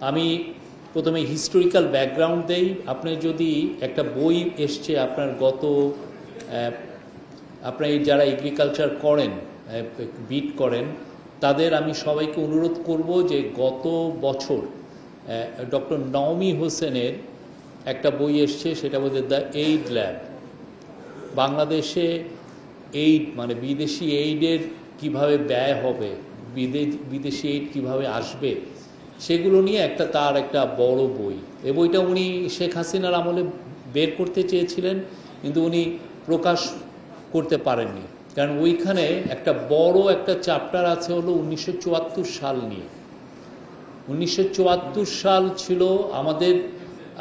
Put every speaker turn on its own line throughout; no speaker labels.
আমি প্রথমে historical background দেই। আপনি যদি একটা বই এসছে আপনার গত আপনার যারা এগ্রিকালচার করেন, বিট করেন, তাদের আমি সবাইকে অনুরোধ করব যে গত বছর ডক্টর নওমি হোসেনের একটা বই এসছে, সেটা বলতে দ্য এইড ল্যাব। বাংলাদেশে এইড মানে বিদেশি এইডের কিভাবে ব্যয় হবে, বিদেশি এইড কিভাবে আসবে, সেগুলো নিয়ে তার একটা বড় বই। এই বইটা উনি শেখ হাসিনার আমলে বের করতে চেয়েছিলেন, কিন্তু উনি প্রকাশ করতে পারেননি, কারণ ওইখানে একটা বড় একটা চ্যাপ্টার আছে হলো 1974 সাল নিয়ে। 1974 সাল ছিল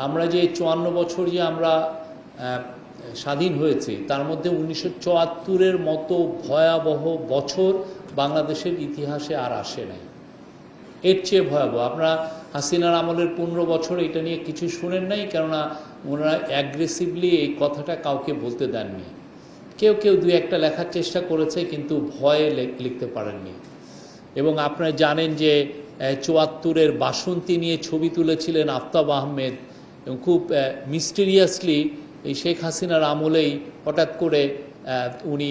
আমরা যে 54 বছর যে আমরা স্বাধীন হয়েছি, তার মধ্যে 1974-এর মতো ভয়াবহ বছর বাংলাদেশের ইতিহাসে আর আসে নাই। এর চেয়ে ভয়াবহ আপনারা হাসিনার আমলের 15 বছর এটা নিয়ে কিছু শুনেন নাই, কেননা ওনারা অ্যাগ্রেসিভলি এই কথাটা কাউকে বলতে দেননি। কেউ কেউ দুই একটা লেখার চেষ্টা করেছে, কিন্তু ভয়ে লিখতে পারেননি। এবং আপনারা জানেন যে 74-এর বাসন্তী নিয়ে ছবি তুলেছিলেন আফতাব আহমেদ, এবং খুব মিস্টেরিয়াসলি এই শেখ হাসিনার আমলেই হঠাৎ করে উনি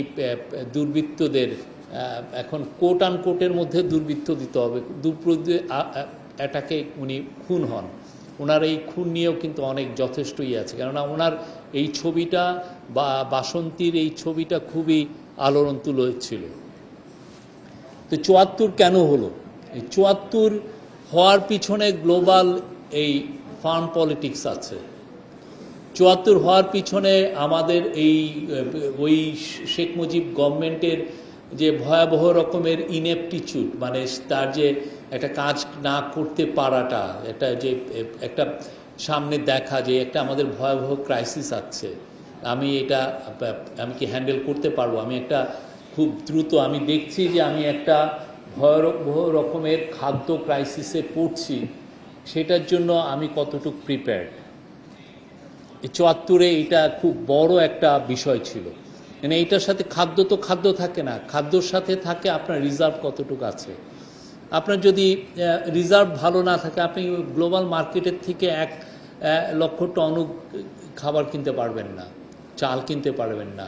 দুর্বৃত্তদের, এখন কোট আন কোটের মধ্যে দুর্বৃত্ত দিতে হবে, এটাকে উনি খুন হন। ওনার এই খুন নিয়েও কিন্তু অনেক যথেষ্টই আছে, কেননা ওনার এই ছবিটা বা বাসন্তীর এই ছবিটা খুবই আলোড়ন তুলেছিল। তো 74 কেন হলো? এই 74 হওয়ার পিছনে গ্লোবাল এই ফার্ম পলিটিক্স আছে। 74 হওয়ার পিছনে আমাদের ওই শেখ মুজিব গভর্নমেন্টের যে ভয়াবহ রকমের ইনএপটিচিউড, মানে তার যে একটা কাজ না করতে পারাটা, একটা সামনে দেখা যে একটা আমাদের ভয়াবহ ক্রাইসিস আছে, আমি কি হ্যান্ডেল করতে পারবো, আমি খুব দ্রুত আমি দেখছি যে আমি একটা ভয়াবহ রকমের খাদ্য ক্রাইসিসে পড়ছি, সেটার জন্য আমি কতটুকু প্রিপেয়ার্ড। 74-এ এটা খুব বড় একটা বিষয় ছিল। মানে এইটার সাথে খাদ্য থাকে না, খাদ্যর সাথে থাকে আপনার রিজার্ভ কতটুকু আছে। আপনার যদি রিজার্ভ ভালো না থাকে, আপনি গ্লোবাল মার্কেটের থেকে 1 লক্ষ টন খাবার কিনতে পারবেন না, চাল কিনতে পারবেন না,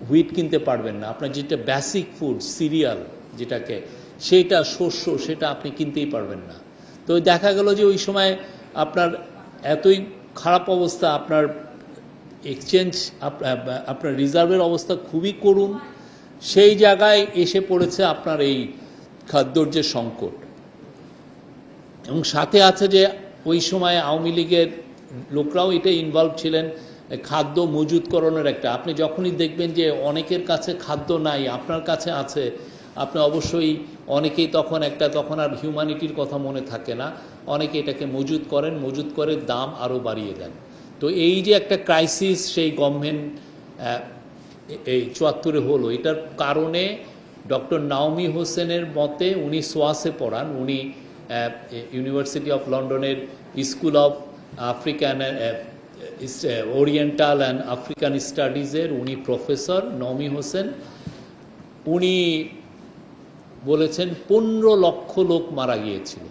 হুইট কিনতে পারবেন না। আপনার যেটা বেসিক ফুড সিরিয়াল, যেটাকে সেটা শস্য, সেটা আপনি কিনতেই পারবেন না। তো দেখা গেল যে ওই সময় আপনার এতই খারাপ অবস্থা, আপনার এক্সচেঞ্জ, আপনার রিজার্ভের অবস্থা খুবই করুণ। সেই জায়গায় এসে পড়েছে আপনার এই খাদ্যর যে সংকট, এবং সাথে আছে যে ওই সময় আওয়ামী লীগের লোকরাও এটা ইনভলভ ছিলেন, খাদ্য মজুতকরণের একটা। আপনি যখনই দেখবেন যে অনেকের কাছে খাদ্য নাই, আপনার কাছে আছে, আপনি অবশ্যই অনেকেই তখন আর হিউম্যানিটির কথা মনে থাকে না, অনেকে এটাকে মজুত করে দাম আরও বাড়িয়ে দেন। তো এই যে একটা ক্রাইসিস সেই গভর্নমেন্ট এই 74-এ হলো, এটার কারণে ডক্টর নাওমি হোসেনের মতে, উনি সোয়াসে পড়ান, উনি ইউনিভার্সিটি অফ লন্ডনের school of African Oriental and African স্টাডিজের উনি প্রফেসর নওমি হোসেন। উনি বলেছেন 15 লক্ষ লোক মারা গিয়েছিল।